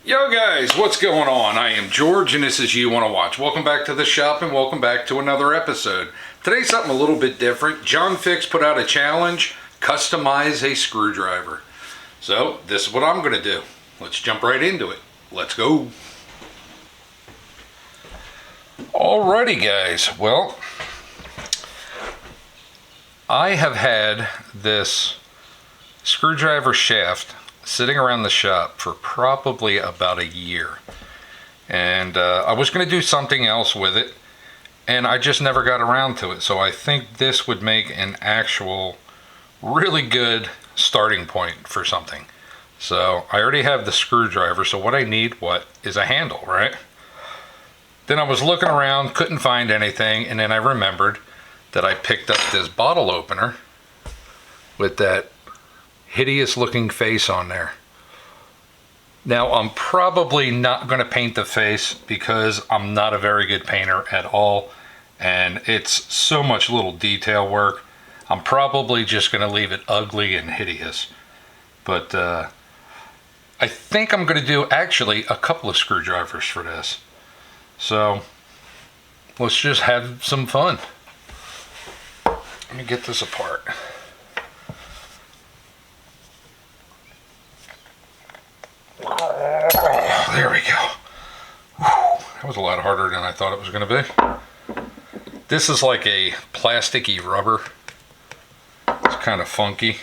Yo guys, what's going on? I am George and this is You Wanna Watch. Welcome back to the shop and welcome back to another episode. Today's something a little bit different. John Fix put out a challenge, customize a screwdriver. So this is what I'm gonna do. Let's jump right into it. Let's go. Alrighty guys, well, I have had this screwdriver shaft sitting around the shop for probably about a year, and I was going to do something else with it and I just never got around to it. So I think this would make an actual really good starting point for something. So I already have the screwdriver, so what I need is a handle, right? Then I was looking around, couldn't find anything, and then I remembered that I picked up this bottle opener with that hideous looking face on there. Now I'm probably not going to paint the face because I'm not a very good painter at all, and it's so much little detail work. I'm probably just going to leave it ugly and hideous. But I think I'm going to do actually a couple of screwdrivers for this. So let's just have some fun. Let me get this apart. There we go. Whew, that was a lot harder than I thought it was going to be. This is like a plasticky rubber. It's kind of funky.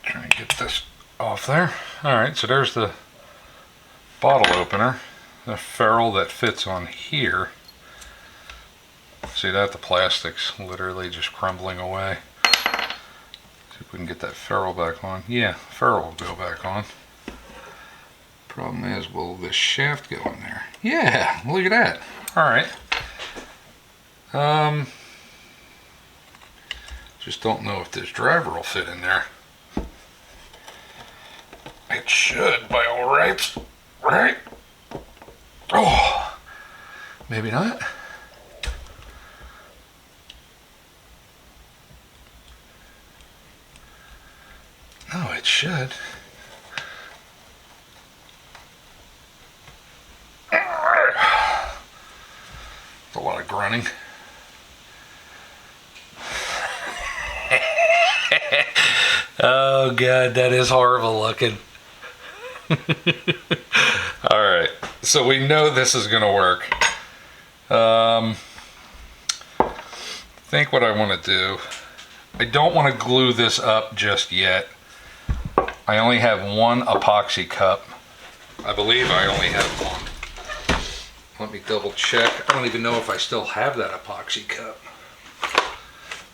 Try and get this off there. Alright, so there's the bottle opener. The ferrule that fits on here. See that? The plastic's literally just crumbling away. See if we can get that ferrule back on. Yeah, ferrule will go back on. Problem is, will this shaft go in there? Yeah, look at that. Alright. Just don't know if this driver will fit in there. It should by all rights, right? Oh, maybe not. No, it should. It's a lot of grunting. Oh god, that is horrible looking. Alright, so we know this is gonna work. I think what I want to do, I don't want to glue this up just yet. I only have one epoxy cup. I believe I only have one. Let me double check. I don't even know if I still have that epoxy cup.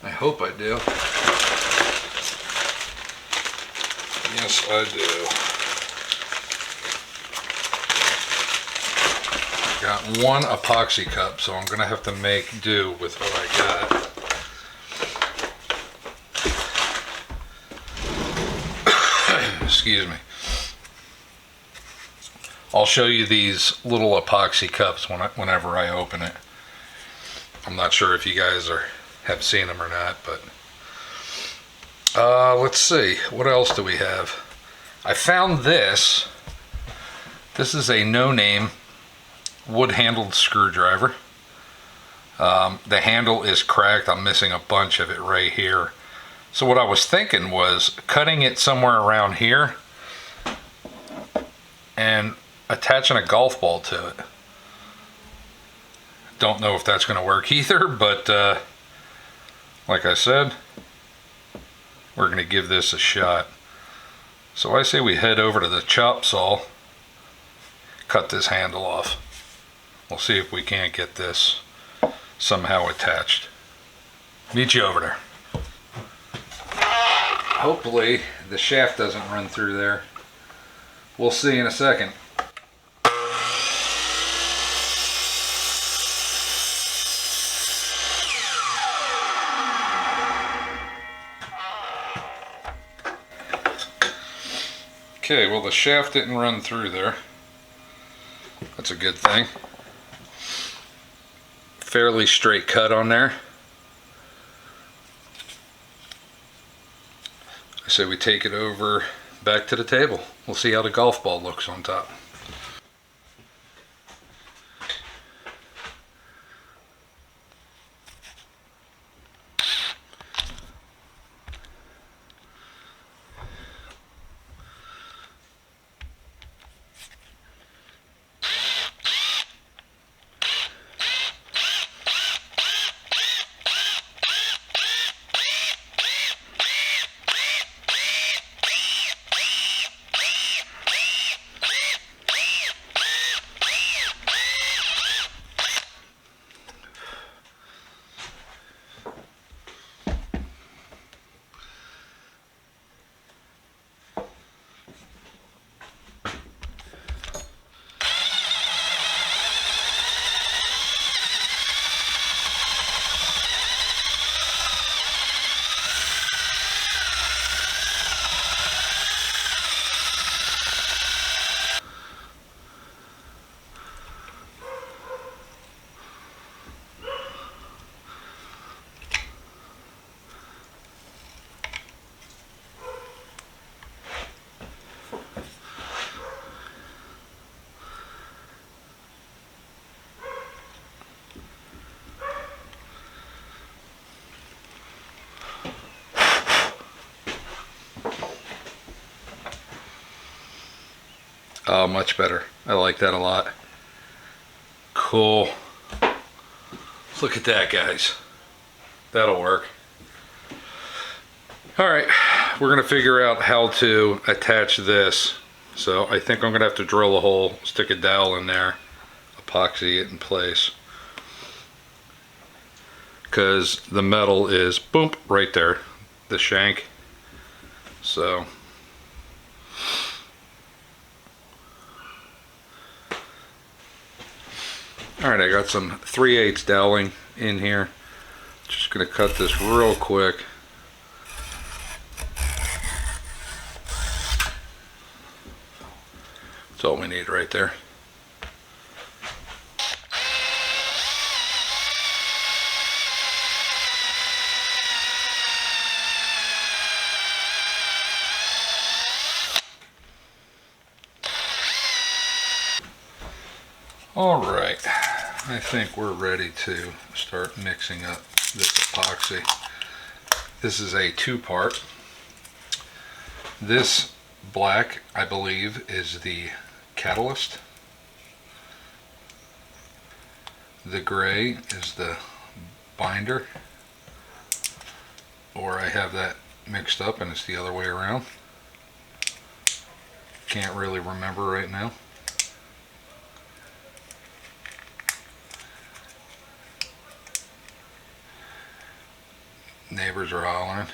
I hope I do. Yes, I do. I got one epoxy cup, so I'm gonna have to make do with what I got. Excuse me. I'll show you these little epoxy cups whenever I open it. I'm not sure if you guys have seen them or not, but let's see, what else do we have? I found this. This is a no-name wood-handled screwdriver. The handle is cracked. I'm missing a bunch of it right here. So what I was thinking was cutting it somewhere around here and attaching a golf ball to it. Don't know if that's going to work either, but like I said, we're going to give this a shot. So I say we head over to the chop saw, cut this handle off. We'll see if we can't get this somehow attached. Meet you over there. Hopefully the shaft doesn't run through there. We'll see in a second. Okay, well the shaft didn't run through there. That's a good thing. Fairly straight cut on there. I say we take it over back to the table. We'll see how the golf ball looks on top. Oh, much better. I like that a lot. Cool. Look at that, guys. That'll work. All right, we're gonna figure out how to attach this. So I think I'm gonna have to drill a hole, stick a dowel in there, epoxy it in place. Because the metal is, boom, right there, the shank. So all right, I got some 3/8 doweling in here. Just gonna cut this real quick. That's all we need right there. All right, I think we're ready to start mixing up this epoxy. This is a two-part. This black, I believe, is the catalyst. The gray is the binder, or I have that mixed up and it's the other way around. Can't really remember right now. Neighbors are hollering.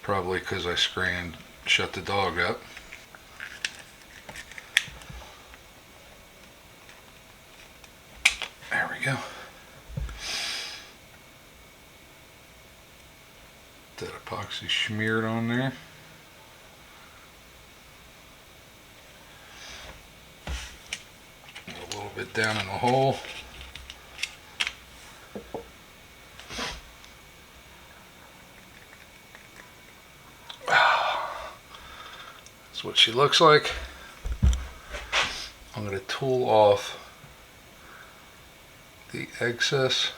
Probably because I screamed, shut the dog up. There we go. That epoxy smeared on there. A little bit down in the hole. That's what she looks like. I'm going to tool off the excess.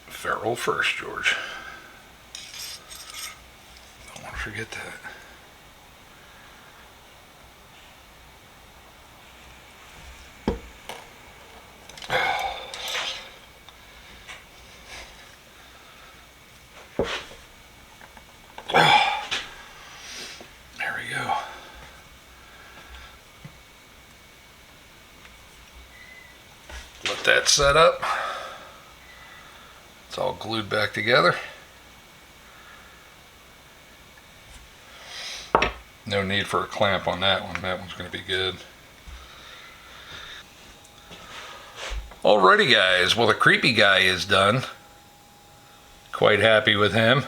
Ferrule first, George. Don't want to forget that. There we go. Let that set up. It's all glued back together. No need for a clamp on that one. That one's going to be good. Alrighty, guys. Well, the creepy guy is done. Quite happy with him.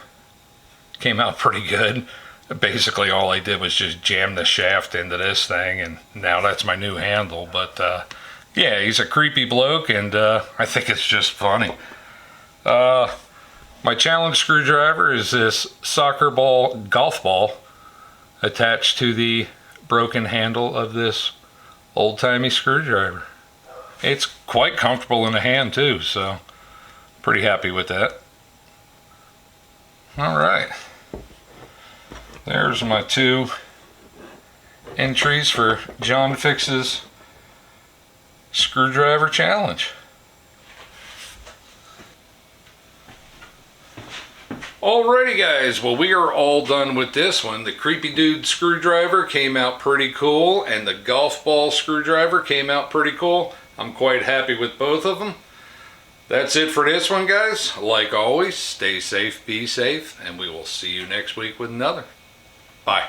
Came out pretty good. Basically all I did was just jam the shaft into this thing, and now that's my new handle. But yeah, he's a creepy bloke, and I think it's just funny. My challenge screwdriver is this soccer ball golf ball attached to the broken handle of this old-timey screwdriver. It's quite comfortable in the hand too, so pretty happy with that. All right, there's my 2 entries for John Fix's screwdriver challenge. Alrighty guys, well, we are all done with this one. The Creepy Dude screwdriver came out pretty cool, and the golf ball screwdriver came out pretty cool. I'm quite happy with both of them. That's it for this one, guys. Like always, stay safe, be safe, and we will see you next week with another. Bye.